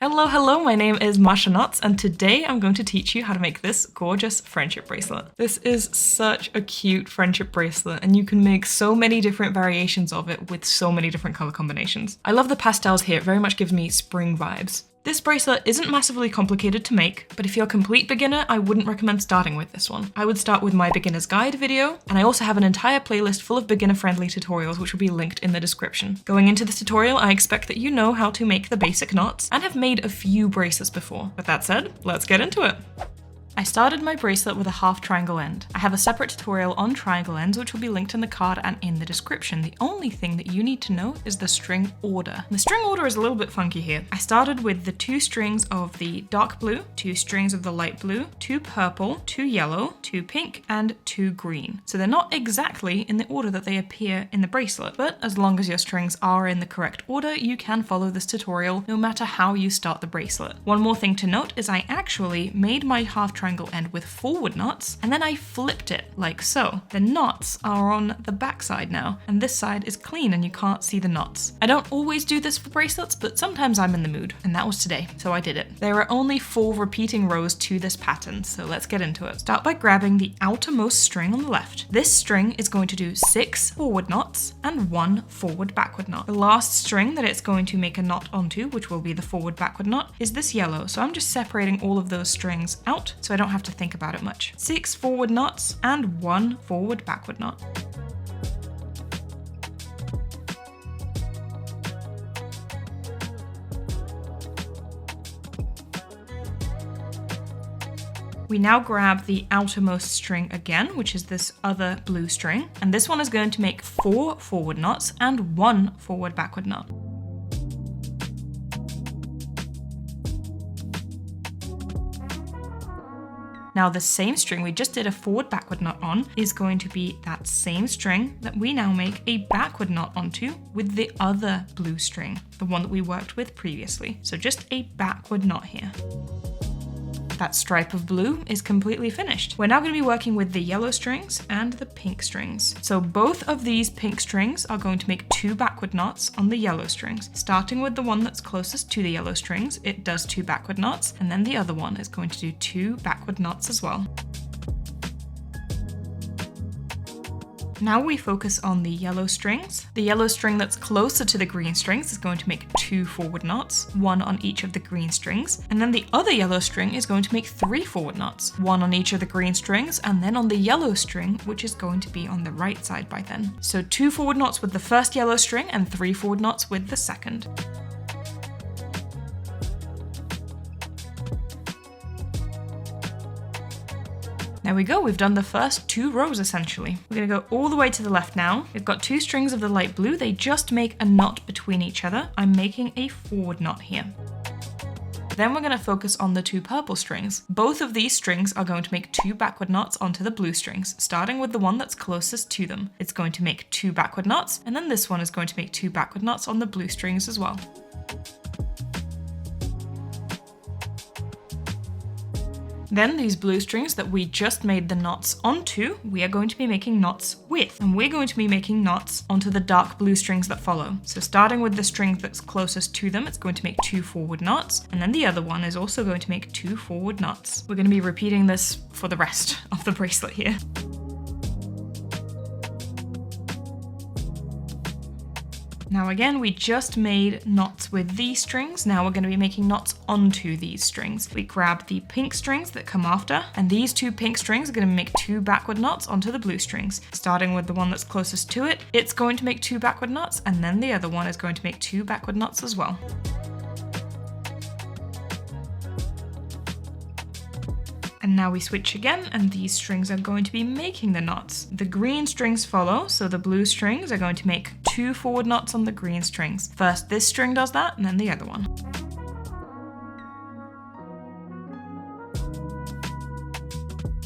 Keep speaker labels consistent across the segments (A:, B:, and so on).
A: Hello, my name is Masha Knots, and today I'm going to teach you how to make this gorgeous friendship bracelet. This is such a cute friendship bracelet, and you can make so many different variations of it with so many different color combinations. I love the pastels here, it very much gives me spring vibes. This bracelet isn't massively complicated to make, but if you're a complete beginner, I wouldn't recommend starting with this one. I would start with my beginner's guide video, and I also have an entire playlist full of beginner-friendly tutorials which will be linked in the description. Going into this tutorial, I expect that you know how to make the basic knots and have made a few bracelets before. With that said, let's get into it. I started my bracelet with a half triangle end. I have a separate tutorial on triangle ends which will be linked in the card and in the description. The only thing that you need to know is the string order. The string order is a little bit funky here. I started with the 2 strings of the dark blue, 2 strings of the light blue, 2 purple, 2 yellow, 2 pink, and 2 green. So they're not exactly in the order that they appear in the bracelet, but as long as your strings are in the correct order, you can follow this tutorial no matter how you start the bracelet. One more thing to note is I actually made my half triangle end with forward knots, and then I flipped it like so. The knots are on the back side now, and this side is clean and you can't see the knots. I don't always do this for bracelets, but sometimes I'm in the mood, and that was today, so I did it. There are only 4 repeating rows to this pattern, so let's get into it. Start by grabbing the outermost string on the left. This string is going to do 6 forward knots and 1 forward backward knot. The last string that it's going to make a knot onto, which will be the forward backward knot, is this yellow, so I'm just separating all of those strings out so I don't have to think about it much. 6 forward knots and 1 forward backward knot. We now grab the outermost string again, which is this other blue string, and this one is going to make 4 forward knots and 1 forward backward knot. Now the same string we just did a forward backward knot on is going to be that same string that we now make a backward knot onto with the other blue string, the one that we worked with previously. So just a backward knot here. That stripe of blue is completely finished. We're now going to be working with the yellow strings and the pink strings. So both of these pink strings are going to make 2 backward knots on the yellow strings. Starting with the one that's closest to the yellow strings, it does 2 backward knots, and then the other one is going to do 2 backward knots as well. Now we focus on the yellow strings. The yellow string that's closer to the green strings is going to make 2 forward knots, 1 on each of the green strings, and then the other yellow string is going to make 3 forward knots, 1 on each of the green strings, and then on the yellow string, which is going to be on the right side by then. So 2 forward knots with the first yellow string and 3 forward knots with the second. There we go, we've done the first 2 rows essentially. We're gonna go all the way to the left now. We've got 2 strings of the light blue, they just make a knot between each other. I'm making a forward knot here. Then we're gonna focus on the 2 purple strings. Both of these strings are going to make 2 backward knots onto the blue strings, starting with the one that's closest to them. It's going to make 2 backward knots, and then this one is going to make 2 backward knots on the blue strings as well. Then these blue strings that we just made the knots onto, we are going to be making knots with, and we're going to be making knots onto the dark blue strings that follow. So starting with the string that's closest to them, it's going to make 2 forward knots, and then the other one is also going to make 2 forward knots. We're going to be repeating this for the rest of the bracelet here. Now again, we just made knots with these strings. Now we're going to be making knots onto these strings. We grab the pink strings that come after, and these 2 pink strings are going to make 2 backward knots onto the blue strings. Starting with the one that's closest to it, it's going to make 2 backward knots, and then the other one is going to make 2 backward knots as well. And now we switch again, and these strings are going to be making the knots. The green strings follow, so the blue strings are going to make 2 forward knots on the green strings. First this string does that, and then the other one.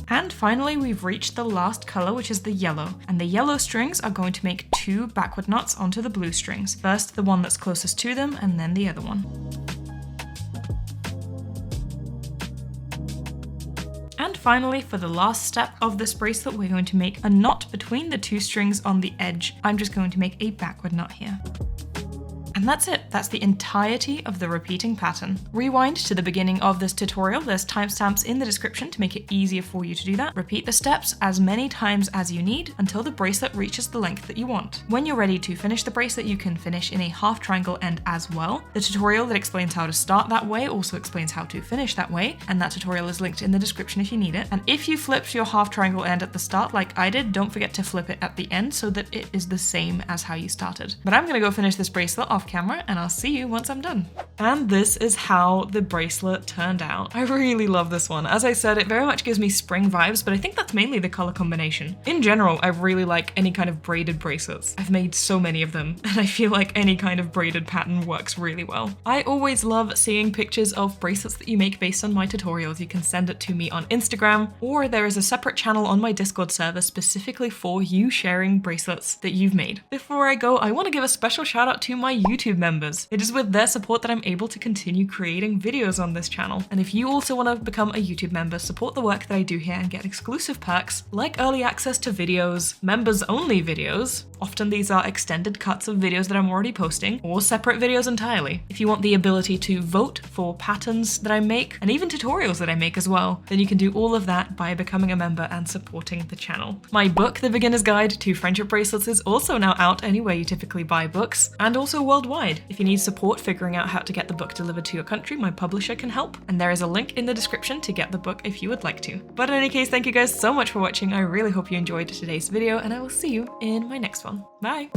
A: And finally, we've reached the last color, which is the yellow. And the yellow strings are going to make 2 backward knots onto the blue strings. First the one that's closest to them, and then the other one. And finally, for the last step of this bracelet, we're going to make a knot between the 2 strings on the edge. I'm just going to make a backward knot here. And that's it. That's the entirety of the repeating pattern. Rewind to the beginning of this tutorial. There's timestamps in the description to make it easier for you to do that. Repeat the steps as many times as you need until the bracelet reaches the length that you want. When you're ready to finish the bracelet, you can finish in a half triangle end as well. The tutorial that explains how to start that way also explains how to finish that way, and that tutorial is linked in the description if you need it. And if you flipped your half triangle end at the start like I did, don't forget to flip it at the end so that it is the same as how you started. But I'm gonna go finish this bracelet off camera and I'll see you once I'm done. And this is how the bracelet turned out. I really love this one. As I said, it very much gives me spring vibes, but I think that's mainly the color combination. In general, I really like any kind of braided bracelets. I've made so many of them, and I feel like any kind of braided pattern works really well. I always love seeing pictures of bracelets that you make based on my tutorials. You can send it to me on Instagram, or there is a separate channel on my Discord server specifically for you sharing bracelets that you've made. Before I go, I want to give a special shout out to my YouTube members. It is with their support that I'm able to continue creating videos on this channel. And if you also want to become a YouTube member, support the work that I do here and get exclusive perks like early access to videos, members only videos, often these are extended cuts of videos that I'm already posting, or separate videos entirely. If you want the ability to vote for patterns that I make, and even tutorials that I make as well, then you can do all of that by becoming a member and supporting the channel. My book, The Beginner's Guide to Friendship Bracelets, is also now out anywhere you typically buy books, and also worldwide. If you need support figuring out how to get the book delivered to your country, my publisher can help, and there is a link in the description to get the book if you would like to. But in any case, thank you guys so much for watching. I really hope you enjoyed today's video, and I will see you in my next one. Bye!